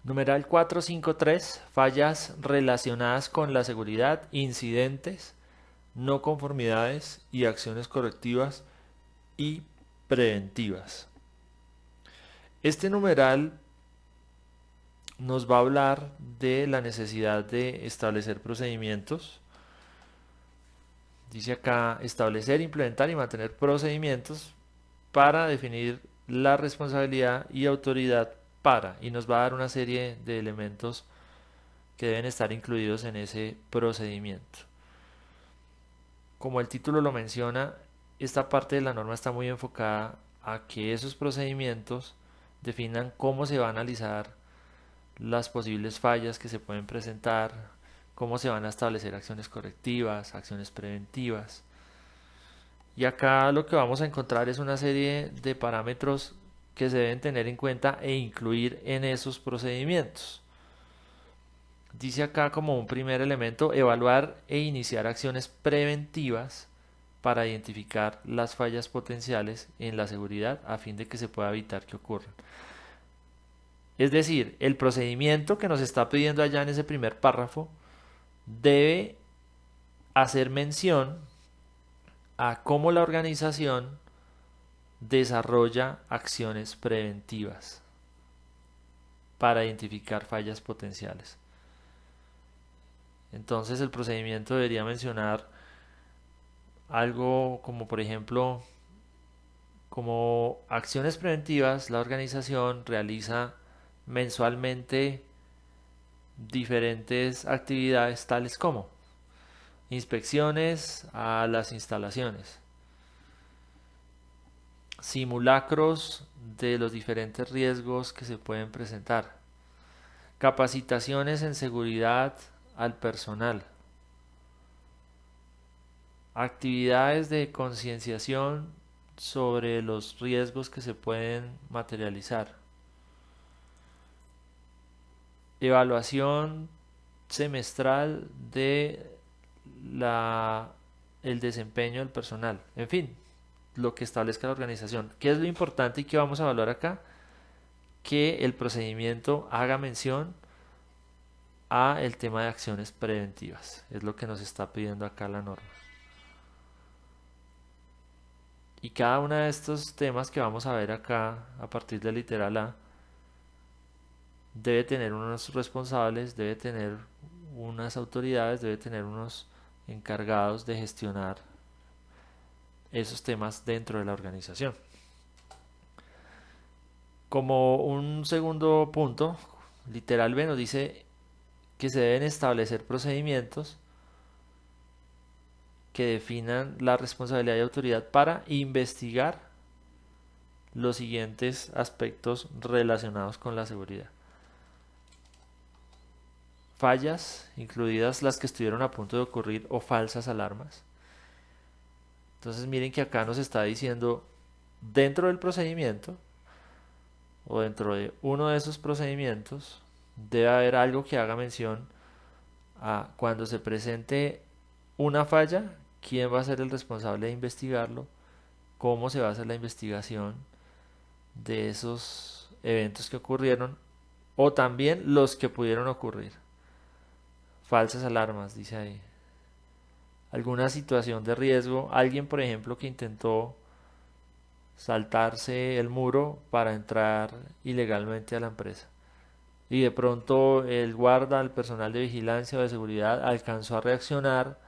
Numeral 453, fallas relacionadas con la seguridad, incidentes, no conformidades y acciones correctivas y preventivas. Este numeral nos va a hablar de la necesidad de establecer procedimientos. Dice acá establecer, implementar y mantener procedimientos para definir la responsabilidad y autoridad para, y nos va a dar una serie de elementos que deben estar incluidos en ese procedimiento. Como el título lo menciona, esta parte de la norma está muy enfocada a que esos procedimientos definan cómo se va a analizar las posibles fallas que se pueden presentar, cómo se van a establecer acciones correctivas, acciones preventivas. Y acá lo que vamos a encontrar es una serie de parámetros que se deben tener en cuenta e incluir en esos procedimientos. Dice acá como un primer elemento, evaluar e iniciar acciones preventivas para identificar las fallas potenciales en la seguridad a fin de que se pueda evitar que ocurran. Es decir, el procedimiento que nos está pidiendo allá en ese primer párrafo debe hacer mención a cómo la organización desarrolla acciones preventivas para identificar fallas potenciales. Entonces el procedimiento debería mencionar algo como por ejemplo, como acciones preventivas, la organización realiza mensualmente diferentes actividades tales como inspecciones a las instalaciones, simulacros de los diferentes riesgos que se pueden presentar, capacitaciones en seguridad al personal, actividades de concienciación sobre los riesgos que se pueden materializar, evaluación semestral de la, el desempeño del personal, en fin, lo que establezca la organización. ¿Qué es lo importante y qué vamos a evaluar acá? Que el procedimiento haga mención a el tema de acciones preventivas. Es lo que nos está pidiendo acá la norma. Y cada uno de estos temas que vamos a ver acá a partir del literal A debe tener unos responsables, debe tener unas autoridades, debe tener unos encargados de gestionar esos temas dentro de la organización. Como un segundo punto, literal B nos dice que se deben establecer procedimientos que definan la responsabilidad y autoridad para investigar los siguientes aspectos relacionados con la seguridad. Fallas, incluidas las que estuvieron a punto de ocurrir o falsas alarmas. Entonces miren que acá nos está diciendo dentro del procedimiento o dentro de uno de esos procedimientos debe haber algo que haga mención a cuando se presente una falla, quién va a ser el responsable de investigarlo, cómo se va a hacer la investigación de esos eventos que ocurrieron o también los que pudieron ocurrir. Falsas alarmas, dice ahí. Alguna situación de riesgo, alguien por ejemplo que intentó saltarse el muro para entrar ilegalmente a la empresa. Y de pronto el guarda, el personal de vigilancia o de seguridad alcanzó a reaccionar,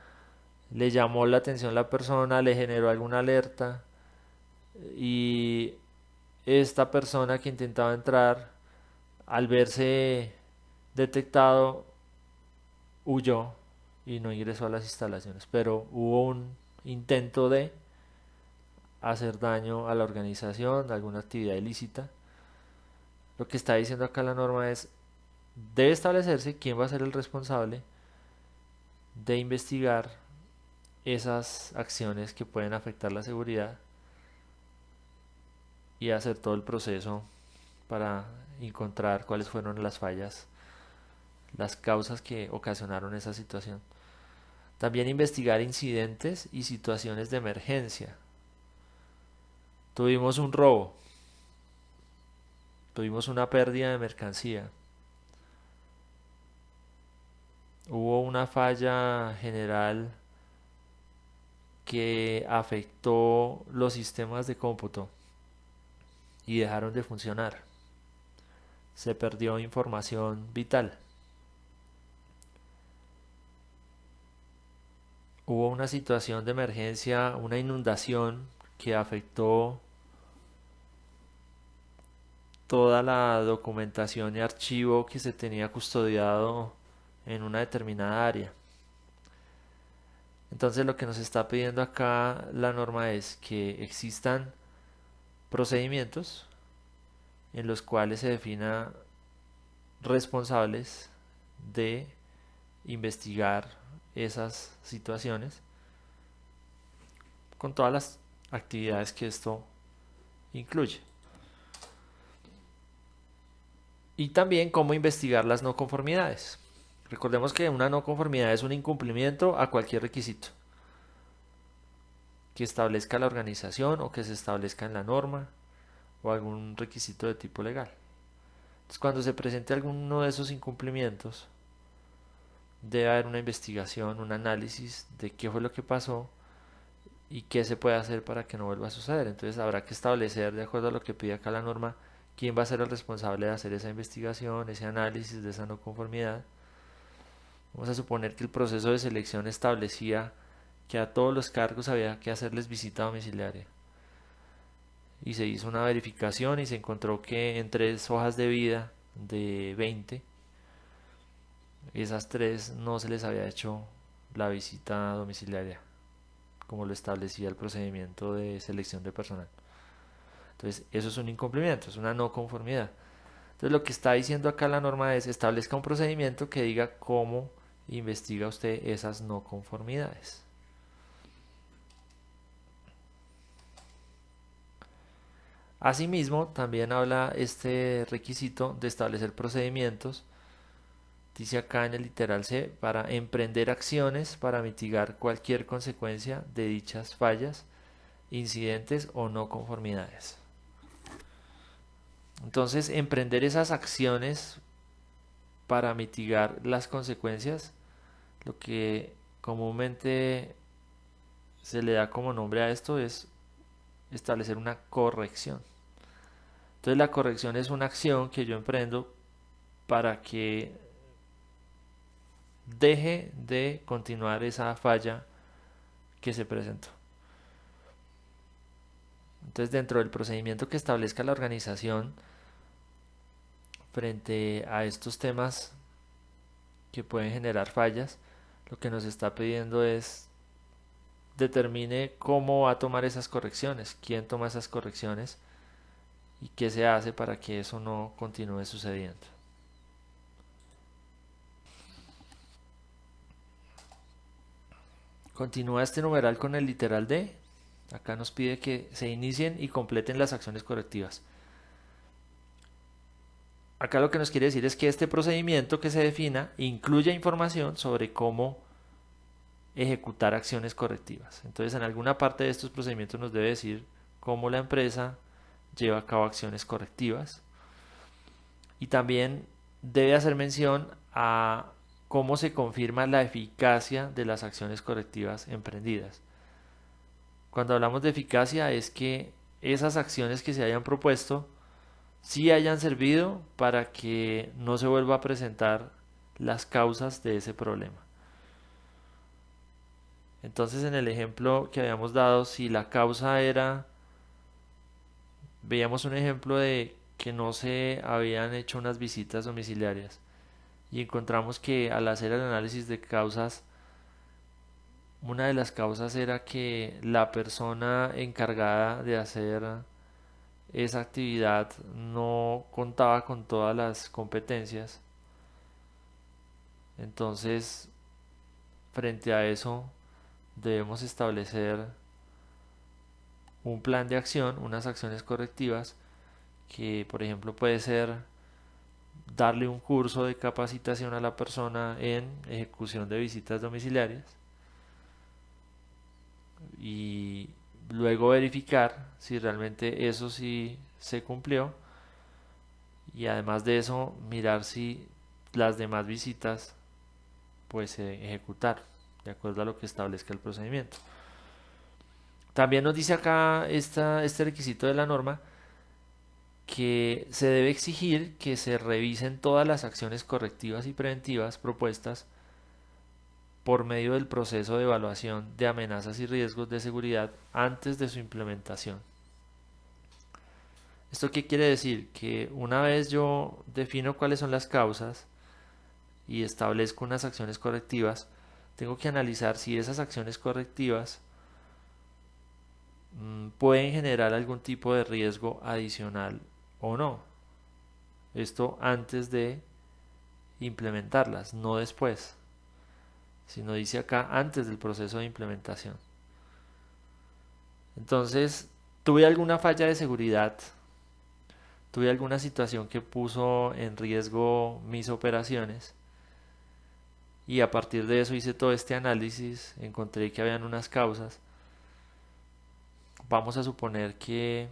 le llamó la atención la persona, le generó alguna alerta y esta persona que intentaba entrar, al verse detectado, huyó y no ingresó a las instalaciones, pero hubo un intento de hacer daño a la organización, alguna actividad ilícita. Lo que está diciendo acá la norma es, debe establecerse quién va a ser el responsable de investigar esas acciones que pueden afectar la seguridad y hacer todo el proceso para encontrar cuáles fueron las fallas, las causas que ocasionaron esa situación. También investigar incidentes y situaciones de emergencia. Tuvimos un robo, tuvimos una pérdida de mercancía, hubo una falla general que afectó los sistemas de cómputo y dejaron de funcionar. Se perdió información vital. Hubo una situación de emergencia, una inundación que afectó toda la documentación y archivo que se tenía custodiado en una determinada área. Entonces lo que nos está pidiendo acá la norma es que existan procedimientos en los cuales se defina responsables de investigar esas situaciones con todas las actividades que esto incluye. Y también cómo investigar las no conformidades. Recordemos que una no conformidad es un incumplimiento a cualquier requisito que establezca la organización o que se establezca en la norma o algún requisito de tipo legal. Entonces, cuando se presente alguno de esos incumplimientos, debe haber una investigación, un análisis de qué fue lo que pasó y qué se puede hacer para que no vuelva a suceder. Entonces, habrá que establecer, de acuerdo a lo que pide acá la norma, quién va a ser el responsable de hacer esa investigación, ese análisis de esa no conformidad. Vamos a suponer que el proceso de selección establecía que a todos los cargos había que hacerles visita domiciliaria. Y se hizo una verificación y se encontró que en 3 hojas de vida de 20, esas 3 no se les había hecho la visita domiciliaria, como lo establecía el procedimiento de selección de personal. Entonces, eso es un incumplimiento, es una no conformidad. Entonces, lo que está diciendo acá la norma es establezca un procedimiento que diga cómo investiga usted esas no conformidades. Asimismo, también habla este requisito de establecer procedimientos, dice acá en el literal C, para emprender acciones para mitigar cualquier consecuencia de dichas fallas, incidentes o no conformidades. Entonces, emprender esas acciones para mitigar las consecuencias, lo que comúnmente se le da como nombre a esto es establecer una corrección. Entonces, la corrección es una acción que yo emprendo para que deje de continuar esa falla que se presentó. Entonces, dentro del procedimiento que establezca la organización frente a estos temas que pueden generar fallas, lo que nos está pidiendo es determine cómo va a tomar esas correcciones, quién toma esas correcciones y qué se hace para que eso no continúe sucediendo. Continúa este numeral con el literal D. Acá nos pide que se inicien y completen las acciones correctivas. Acá lo que nos quiere decir es que este procedimiento que se defina incluye información sobre cómo ejecutar acciones correctivas. Entonces, en alguna parte de estos procedimientos nos debe decir cómo la empresa lleva a cabo acciones correctivas y también debe hacer mención a cómo se confirma la eficacia de las acciones correctivas emprendidas. Cuando hablamos de eficacia es que esas acciones que se hayan propuesto sí hayan servido para que no se vuelva a presentar las causas de ese problema. Entonces, en el ejemplo que habíamos dado, si la causa era, veíamos un ejemplo de que no se habían hecho unas visitas domiciliarias y encontramos que al hacer el análisis de causas, una de las causas era que la persona encargada de hacer esa actividad no contaba con todas las competencias. Entonces, frente a eso, debemos establecer un plan de acción, unas acciones correctivas, que por ejemplo puede ser darle un curso de capacitación a la persona en ejecución de visitas domiciliarias y luego verificar si realmente eso sí se cumplió y además de eso mirar si las demás visitas pues ejecutar de acuerdo a lo que establezca el procedimiento. También nos dice acá este requisito de la norma que se debe exigir que se revisen todas las acciones correctivas y preventivas propuestas por medio del proceso de evaluación de amenazas y riesgos de seguridad antes de su implementación. ¿Esto qué quiere decir? Que una vez yo defino cuáles son las causas y establezco unas acciones correctivas, tengo que analizar si esas acciones correctivas pueden generar algún tipo de riesgo adicional o no. Esto antes de implementarlas, no después, sino dice acá antes del proceso de implementación. Entonces, tuve alguna falla de seguridad, tuve alguna situación que puso en riesgo mis operaciones y a partir de eso hice todo este análisis, encontré que habían unas causas. Vamos a suponer que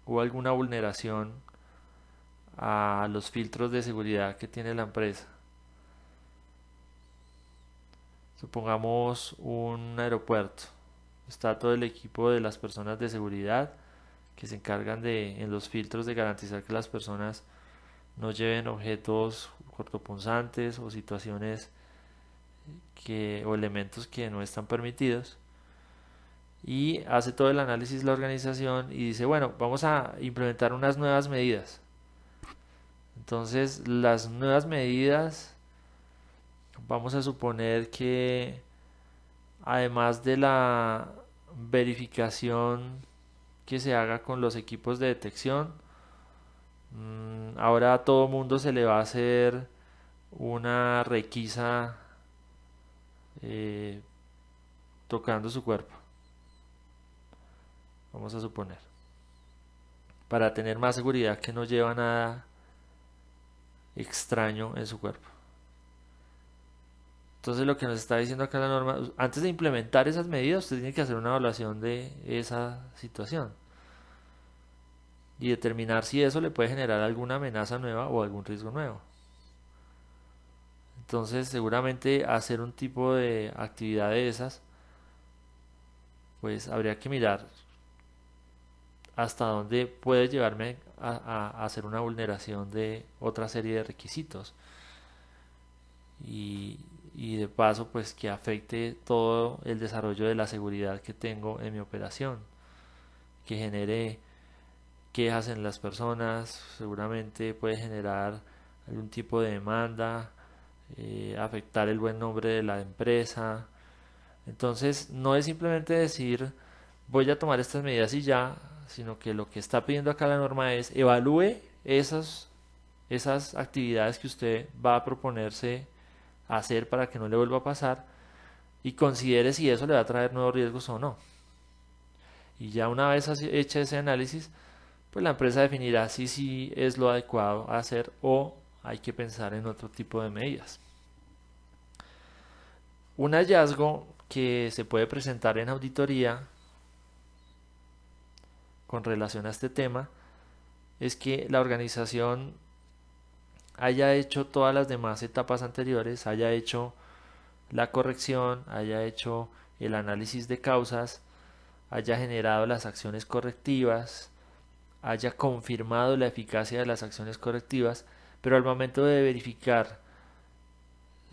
hubo alguna vulneración a los filtros de seguridad que tiene la empresa. Supongamos un aeropuerto. Está todo el equipo de las personas de seguridad que se encargan de, en los filtros, de garantizar que las personas no lleven objetos cortopunzantes o situaciones o elementos que no están permitidos. Y hace todo el análisis la organización y dice, bueno, vamos a implementar unas nuevas medidas. Entonces, las nuevas medidas, vamos a suponer que además de la verificación que se haga con los equipos de detección, ahora a todo mundo se le va a hacer una requisa eh, tocando su cuerpo, vamos a suponer, para tener más seguridad que no lleva nada extraño en su cuerpo. Entonces lo que nos está diciendo acá la norma, antes de implementar esas medidas, usted tiene que hacer una evaluación de esa situación y determinar si eso le puede generar alguna amenaza nueva o algún riesgo nuevo. Entonces seguramente hacer un tipo de actividad de esas, pues habría que mirar hasta dónde puede llevarme a hacer una vulneración de otra serie de requisitos. Y, y de paso pues que afecte todo el desarrollo de la seguridad que tengo en mi operación, que genere quejas en las personas, seguramente puede generar algún tipo de demanda, afectar el buen nombre de la empresa. Entonces no es simplemente decir voy a tomar estas medidas y ya, sino que lo que está pidiendo acá la norma es evalúe esas actividades que usted va a proponerse hacer para que no le vuelva a pasar y considere si eso le va a traer nuevos riesgos o no. Y ya una vez hecha ese análisis, pues la empresa definirá si sí es lo adecuado a hacer o hay que pensar en otro tipo de medidas. Un hallazgo que se puede presentar en auditoría con relación a este tema es que la organización haya hecho todas las demás etapas anteriores, haya hecho la corrección, haya hecho el análisis de causas, haya generado las acciones correctivas, haya confirmado la eficacia de las acciones correctivas, pero al momento de verificar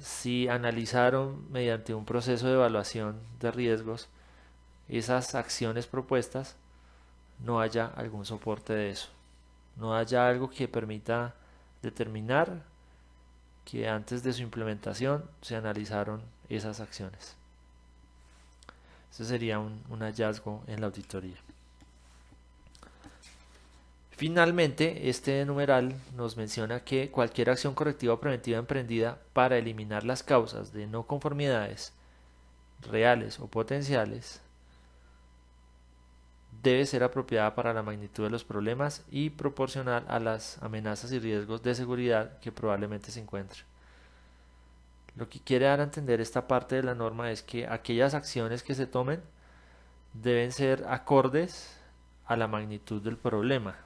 si analizaron mediante un proceso de evaluación de riesgos esas acciones propuestas, no haya algún soporte de eso, no haya algo que permita determinar que antes de su implementación se analizaron esas acciones. Ese sería un hallazgo en la auditoría. Finalmente, este numeral nos menciona que cualquier acción correctiva o preventiva emprendida para eliminar las causas de no conformidades reales o potenciales debe ser apropiada para la magnitud de los problemas y proporcional a las amenazas y riesgos de seguridad que probablemente se encuentren. Lo que quiere dar a entender esta parte de la norma es que aquellas acciones que se tomen deben ser acordes a la magnitud del problema.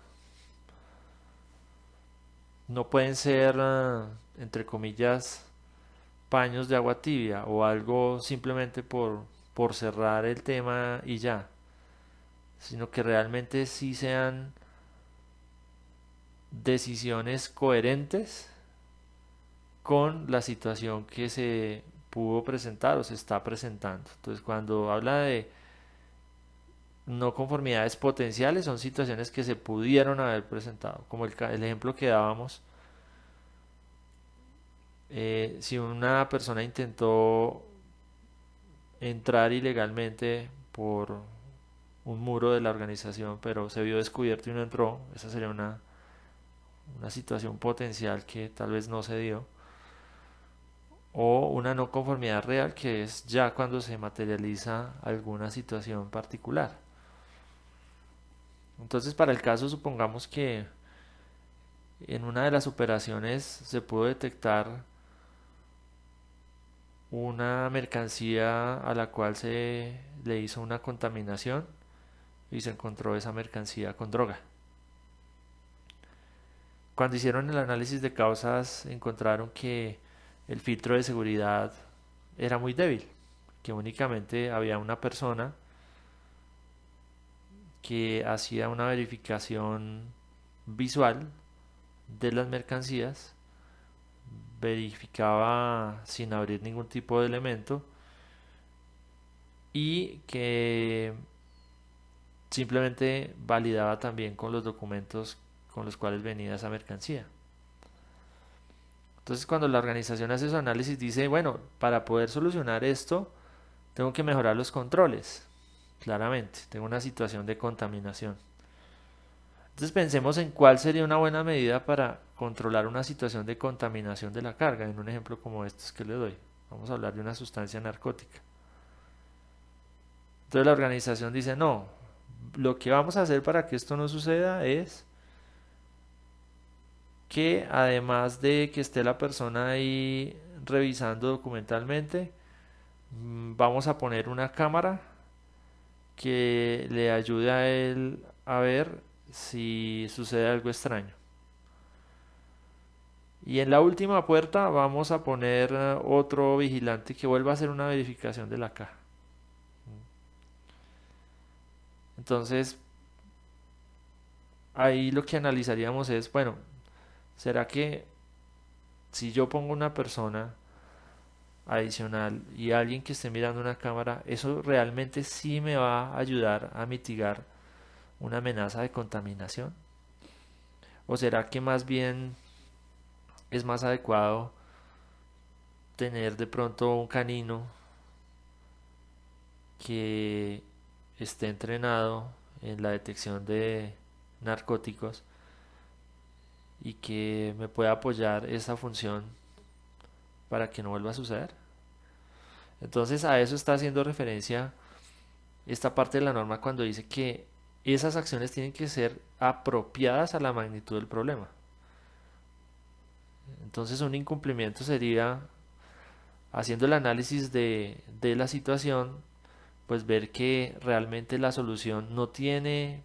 No pueden ser, entre comillas, paños de agua tibia o algo simplemente por cerrar el tema y ya, sino que realmente sí sean decisiones coherentes con la situación que se pudo presentar o se está presentando. Entonces, cuando habla de no conformidades potenciales, son situaciones que se pudieron haber presentado, como el ejemplo que dábamos. Si una persona intentó entrar ilegalmente por un muro de la organización, pero se vio descubierto y no entró, esa sería una situación potencial que tal vez no se dio. O una no conformidad real, que es ya cuando se materializa alguna situación particular. Entonces, para el caso, supongamos que en una de las operaciones se pudo detectar una mercancía a la cual se le hizo una contaminación y se encontró esa mercancía con droga. Cuando hicieron el análisis de causas, encontraron que el filtro de seguridad era muy débil, que únicamente había una persona que hacía una verificación visual de las mercancías, verificaba sin abrir ningún tipo de elemento y que simplemente validaba también con los documentos con los cuales venía esa mercancía. Entonces, cuando la organización hace su análisis, dice, bueno, para poder solucionar esto, tengo que mejorar los controles. Claramente, tengo una situación de contaminación. Entonces pensemos en cuál sería una buena medida para controlar una situación de contaminación de la carga, en un ejemplo como estos que le doy. Vamos a hablar de una sustancia narcótica. Entonces la organización dice, no, lo que vamos a hacer para que esto no suceda es que además de que esté la persona ahí revisando documentalmente, vamos a poner una cámara que le ayude a él a ver si sucede algo extraño. Y en la última puerta vamos a poner otro vigilante que vuelva a hacer una verificación de la caja. Entonces, ahí lo que analizaríamos es, bueno, ¿será que si yo pongo una persona adicional y alguien que esté mirando una cámara, eso realmente sí me va a ayudar a mitigar una amenaza de contaminación? ¿O será que más bien es más adecuado tener de pronto un canino que esté entrenado en la detección de narcóticos y que me pueda apoyar esa función para que no vuelva a suceder? Entonces a eso está haciendo referencia esta parte de la norma cuando dice que esas acciones tienen que ser apropiadas a la magnitud del problema. Entonces un incumplimiento sería, haciendo el análisis de la situación, pues ver que realmente la solución no tiene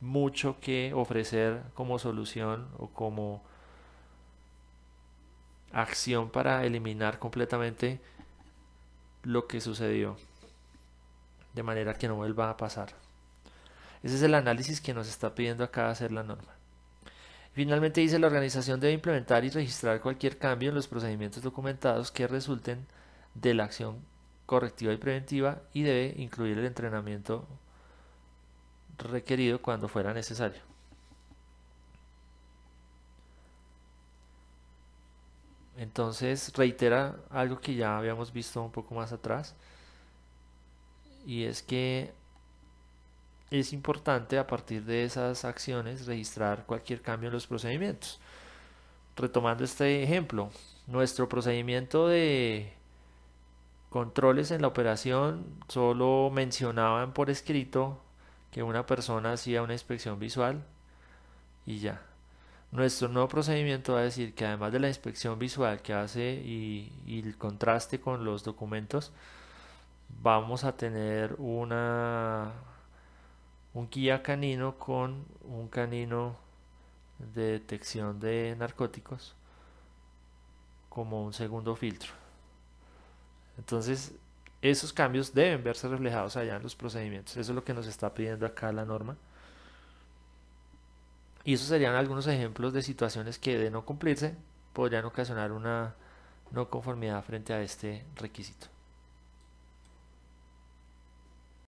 mucho que ofrecer como solución o como acción para eliminar completamente lo que sucedió, de manera que no vuelva a pasar. Ese es el análisis que nos está pidiendo acá hacer la norma. Finalmente dice, la organización debe implementar y registrar cualquier cambio en los procedimientos documentados que resulten de la acción correctiva y preventiva y debe incluir el entrenamiento requerido cuando fuera necesario. Entonces reitera algo que ya habíamos visto un poco más atrás, y es que es importante a partir de esas acciones registrar cualquier cambio en los procedimientos. Retomando este ejemplo, nuestro procedimiento de controles en la operación solo mencionaban por escrito que una persona hacía una inspección visual y ya. Nuestro nuevo procedimiento va a decir que además de la inspección visual que hace y el contraste con los documentos, vamos a tener un guía canino con un canino de detección de narcóticos como un segundo filtro. Entonces, esos cambios deben verse reflejados allá en los procedimientos. Eso es lo que nos está pidiendo acá la norma. Y esos serían algunos ejemplos de situaciones que, de no cumplirse, podrían ocasionar una no conformidad frente a este requisito.